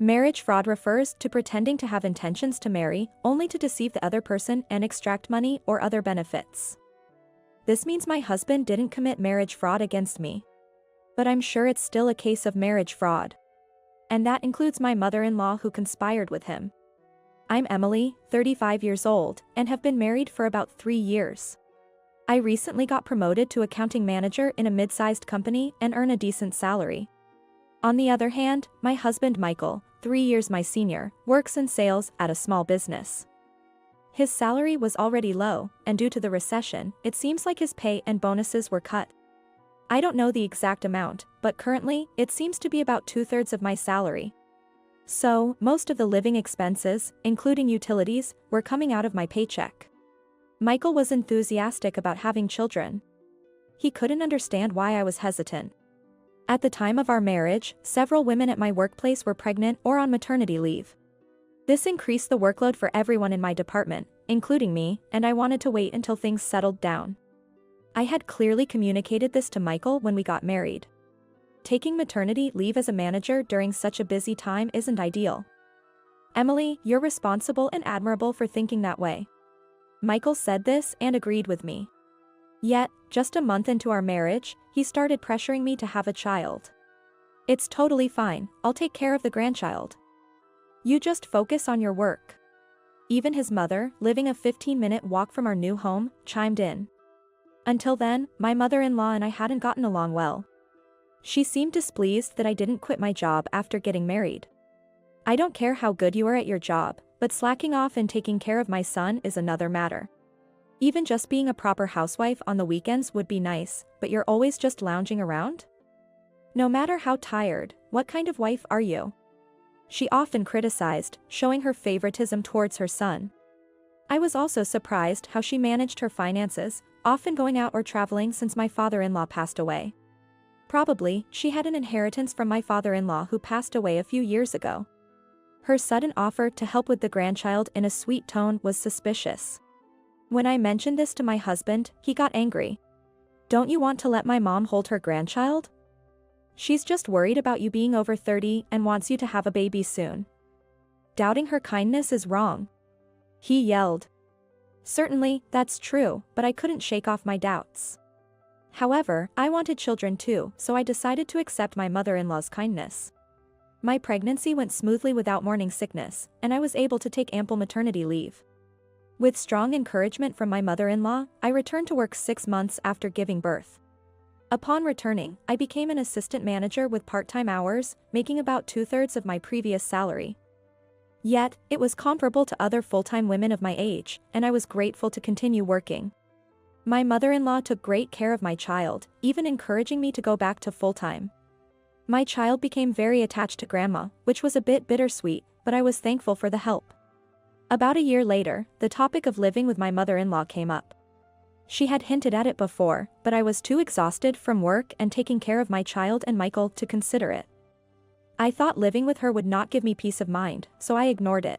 Marriage fraud refers to pretending to have intentions to marry only to deceive the other person and extract money or other benefits. This means my husband didn't commit marriage fraud against me. But I'm sure it's still a case of marriage fraud. And that includes my mother-in-law who conspired with him. I'm Emily, 35 years old, and have been married for about 3 years. I recently got promoted to accounting manager in a mid-sized company and earn a decent salary. On the other hand, my husband Michael, 3 years my senior, works in sales at a small business. His salary was already low, and due to the recession, it seems like his pay and bonuses were cut. I don't know the exact amount, but currently, it seems to be about 2/3 of my salary. So, most of the living expenses, including utilities, were coming out of my paycheck. Michael was enthusiastic about having children. He couldn't understand why I was hesitant. At the time of our marriage, several women at my workplace were pregnant or on maternity leave. This increased the workload for everyone in my department, including me, and I wanted to wait until things settled down. I had clearly communicated this to Michael when we got married. Taking maternity leave as a manager during such a busy time isn't ideal. Emily, you're responsible and admirable for thinking that way. Michael said this and agreed with me. Yet, just a month into our marriage, he started pressuring me to have a child. It's totally fine, I'll take care of the grandchild. You just focus on your work. Even his mother, living a 15-minute walk from our new home, chimed in. Until then, my mother-in-law and I hadn't gotten along well. She seemed displeased that I didn't quit my job after getting married. I don't care how good you are at your job, but slacking off and taking care of my son is another matter. Even just being a proper housewife on the weekends would be nice, but you're always just lounging around? No matter how tired, what kind of wife are you? She often criticized, showing her favoritism towards her son. I was also surprised how she managed her finances, often going out or traveling since my father-in-law passed away. Probably, she had an inheritance from my father-in-law who passed away a few years ago. Her sudden offer to help with the grandchild in a sweet tone was suspicious. When I mentioned this to my husband, he got angry. Don't you want to let my mom hold her grandchild? She's just worried about you being over 30 and wants you to have a baby soon. Doubting her kindness is wrong. He yelled. Certainly, that's true, but I couldn't shake off my doubts. However, I wanted children too, so I decided to accept my mother-in-law's kindness. My pregnancy went smoothly without morning sickness, and I was able to take ample maternity leave. With strong encouragement from my mother-in-law, I returned to work 6 months after giving birth. Upon returning, I became an assistant manager with part-time hours, making about 2/3 of my previous salary. Yet, it was comparable to other full-time women of my age, and I was grateful to continue working. My mother-in-law took great care of my child, even encouraging me to go back to full-time. My child became very attached to grandma, which was a bit bittersweet, but I was thankful for the help. About a year later, the topic of living with my mother-in-law came up. She had hinted at it before, but I was too exhausted from work and taking care of my child and Michael to consider it. I thought living with her would not give me peace of mind, so I ignored it.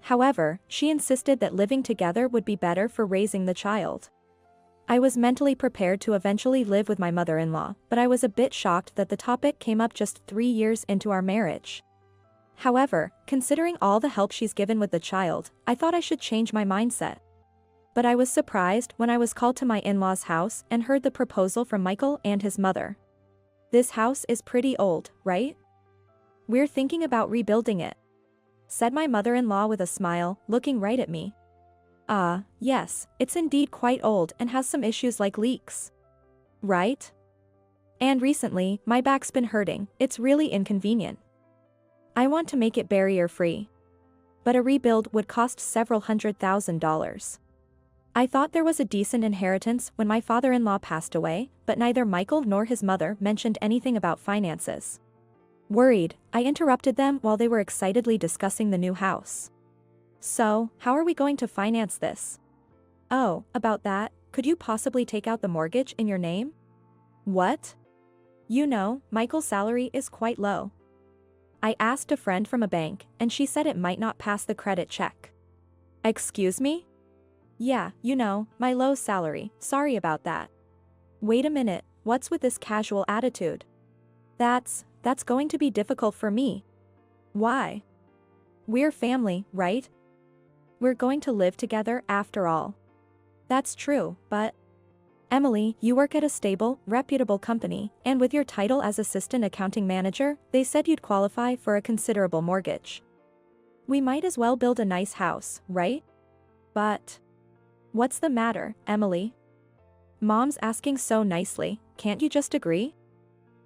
However, she insisted that living together would be better for raising the child. I was mentally prepared to eventually live with my mother-in-law, but I was a bit shocked that the topic came up just 3 years into our marriage. However, considering all the help she's given with the child, I thought I should change my mindset. But I was surprised when I was called to my in-laws' house and heard the proposal from Michael and his mother. This house is pretty old, right? We're thinking about rebuilding it, said my mother-in-law with a smile, looking right at me. Yes, it's indeed quite old and has some issues like leaks. Right? And recently, my back's been hurting, it's really inconvenient. I want to make it barrier-free. But a rebuild would cost several $100,000. I thought there was a decent inheritance when my father-in-law passed away, but neither Michael nor his mother mentioned anything about finances. Worried, I interrupted them while they were excitedly discussing the new house. So, how are we going to finance this? Oh, about that, could you possibly take out the mortgage in your name? What? You know, Michael's salary is quite low. I asked a friend from a bank, and she said it might not pass the credit check. Excuse me? Yeah, you know, my low salary, sorry about that. Wait a minute, what's with this casual attitude? That's going to be difficult for me. Why? We're family, right? We're going to live together after all. That's true, but Emily, you work at a stable, reputable company, and with your title as assistant accounting manager, they said you'd qualify for a considerable mortgage. We might as well build a nice house, right? But what's the matter, Emily? Mom's asking so nicely, can't you just agree?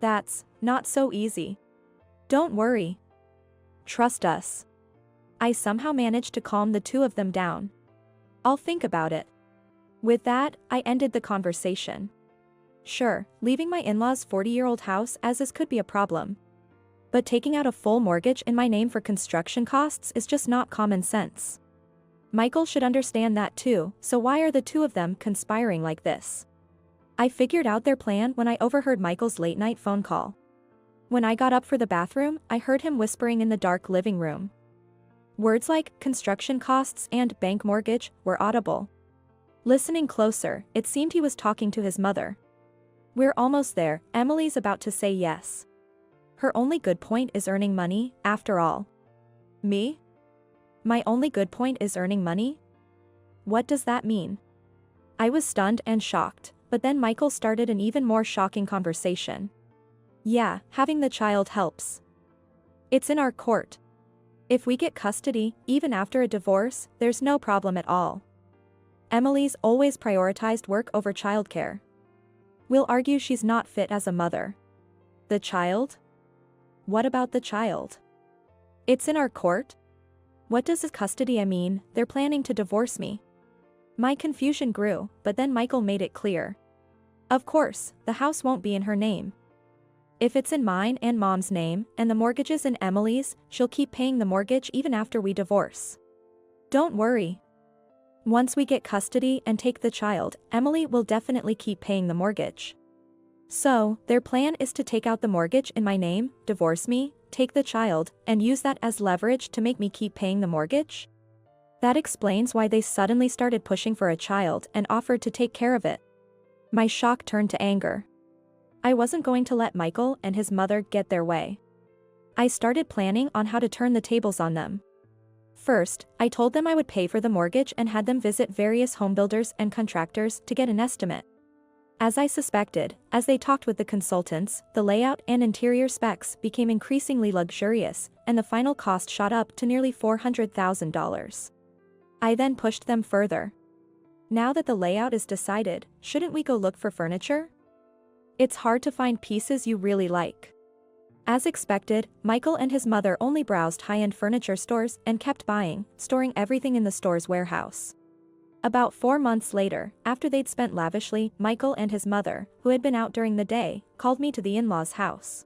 That's not so easy. Don't worry. Trust us. I somehow managed to calm the two of them down. I'll think about it. With that, I ended the conversation. Sure, leaving my in-laws' 40-year-old house as is could be a problem. But taking out a full mortgage in my name for construction costs is just not common sense. Michael should understand that too, so why are the two of them conspiring like this? I figured out their plan when I overheard Michael's late-night phone call. When I got up for the bathroom, I heard him whispering in the dark living room. Words like construction costs and bank mortgage were audible. Listening closer, it seemed he was talking to his mother. We're almost there, Emily's about to say yes. Her only good point is earning money, after all. Me? My only good point is earning money? What does that mean? I was stunned and shocked, but then Michael started an even more shocking conversation. Yeah, having the child helps. It's in our court. If we get custody, even after a divorce, there's no problem at all. Emily's always prioritized work over childcare. We'll argue she's not fit as a mother. The child? What about the child? It's in our court? What does custody mean? They're planning to divorce me. My confusion grew, but then Michael made it clear. Of course, the house won't be in her name. If it's in mine and Mom's name, and the mortgage is in Emily's, she'll keep paying the mortgage even after we divorce. Don't worry. Once we get custody and take the child, Emily will definitely keep paying the mortgage. So, their plan is to take out the mortgage in my name, divorce me, take the child, and use that as leverage to make me keep paying the mortgage? That explains why they suddenly started pushing for a child and offered to take care of it. My shock turned to anger. I wasn't going to let Michael and his mother get their way. I started planning on how to turn the tables on them. First, I told them I would pay for the mortgage and had them visit various homebuilders and contractors to get an estimate. As I suspected, as they talked with the consultants, the layout and interior specs became increasingly luxurious, and the final cost shot up to nearly $400,000. I then pushed them further. Now that the layout is decided, shouldn't we go look for furniture? It's hard to find pieces you really like. As expected, Michael and his mother only browsed high-end furniture stores and kept buying, storing everything in the store's warehouse. About 4 months later, after they'd spent lavishly, Michael and his mother, who had been out during the day, called me to the in-laws' house.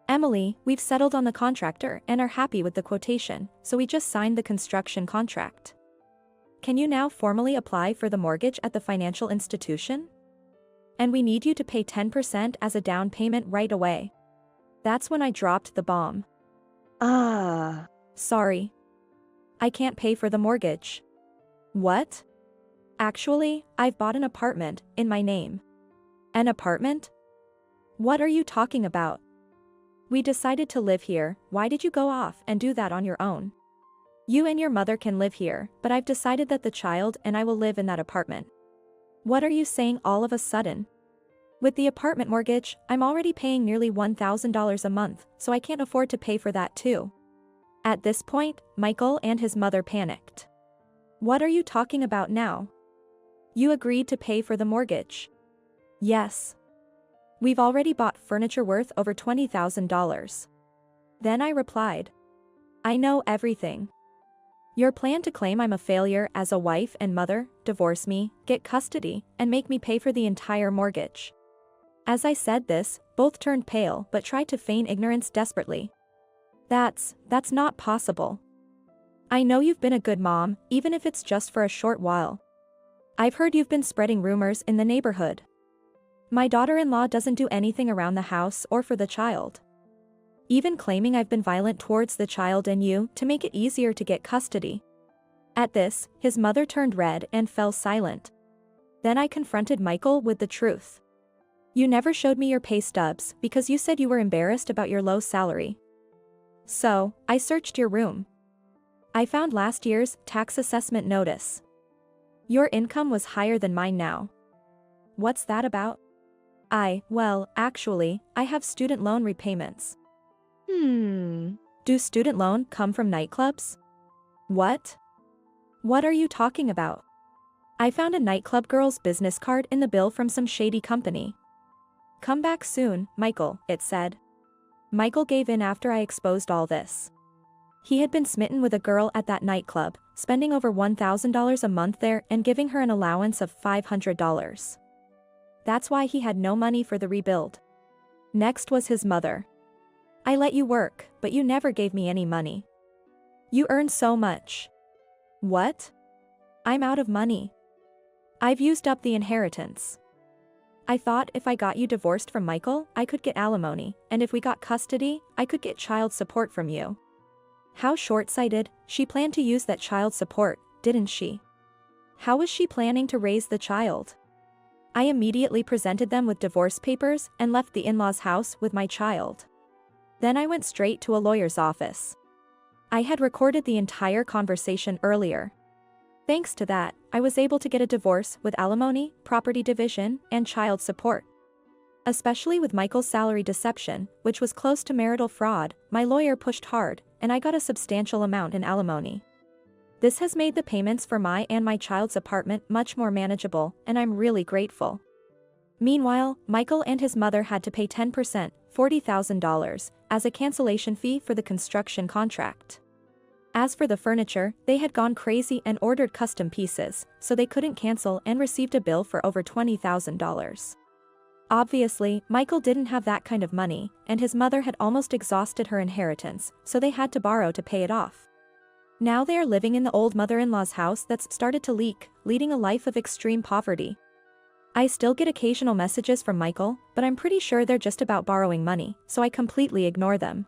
Emily, we've settled on the contractor and are happy with the quotation, so we just signed the construction contract. Can you now formally apply for the mortgage at the financial institution? And we need you to pay 10% as a down payment right away. That's when I dropped the bomb. Sorry. I can't pay for the mortgage. What? Actually, I've bought an apartment, in my name. An apartment? What are you talking about? We decided to live here, why did you go off and do that on your own? You and your mother can live here, but I've decided that the child and I will live in that apartment. What are you saying all of a sudden? With the apartment mortgage, I'm already paying nearly $1,000 a month, so I can't afford to pay for that too. At this point, Michael and his mother panicked. What are you talking about now? You agreed to pay for the mortgage. Yes. We've already bought furniture worth over $20,000. Then I replied. I know everything. Your plan to claim I'm a failure as a wife and mother, divorce me, get custody, and make me pay for the entire mortgage. As I said this, both turned pale but tried to feign ignorance desperately. That's not possible. I know you've been a good mom, even if it's just for a short while. I've heard you've been spreading rumors in the neighborhood. My daughter-in-law doesn't do anything around the house or for the child. Even claiming I've been violent towards the child and you to make it easier to get custody. At this, his mother turned red and fell silent. Then I confronted Michael with the truth. You never showed me your pay stubs because you said you were embarrassed about your low salary. So, I searched your room. I found last year's tax assessment notice. Your income was higher than mine now. What's that about? Well, actually, I have student loan repayments. Do student loan come from nightclubs? What? What are you talking about? I found a nightclub girl's business card in the bill from some shady company. Come back soon, Michael, it said. Michael gave in after I exposed all this. He had been smitten with a girl at that nightclub, spending over $1,000 a month there and giving her an allowance of $500. That's why he had no money for the rebuild. Next was his mother. I let you work, but you never gave me any money. You earn so much. What? I'm out of money. I've used up the inheritance. I thought if I got you divorced from Michael, I could get alimony, and if we got custody, I could get child support from you. How short-sighted, she planned to use that child support, didn't she? How was she planning to raise the child? I immediately presented them with divorce papers and left the in-laws' house with my child. Then I went straight to a lawyer's office. I had recorded the entire conversation earlier. Thanks to that, I was able to get a divorce with alimony, property division, and child support. Especially with Michael's salary deception, which was close to marital fraud, my lawyer pushed hard, and I got a substantial amount in alimony. This has made the payments for my and my child's apartment much more manageable, and I'm really grateful. Meanwhile, Michael and his mother had to pay 10%, $40,000, as a cancellation fee for the construction contract. As for the furniture, they had gone crazy and ordered custom pieces, so they couldn't cancel and received a bill for over $20,000. Obviously, Michael didn't have that kind of money, and his mother had almost exhausted her inheritance, so they had to borrow to pay it off. Now they are living in the old mother-in-law's house that's started to leak, leading a life of extreme poverty. I still get occasional messages from Michael, but I'm pretty sure they're just about borrowing money, so I completely ignore them.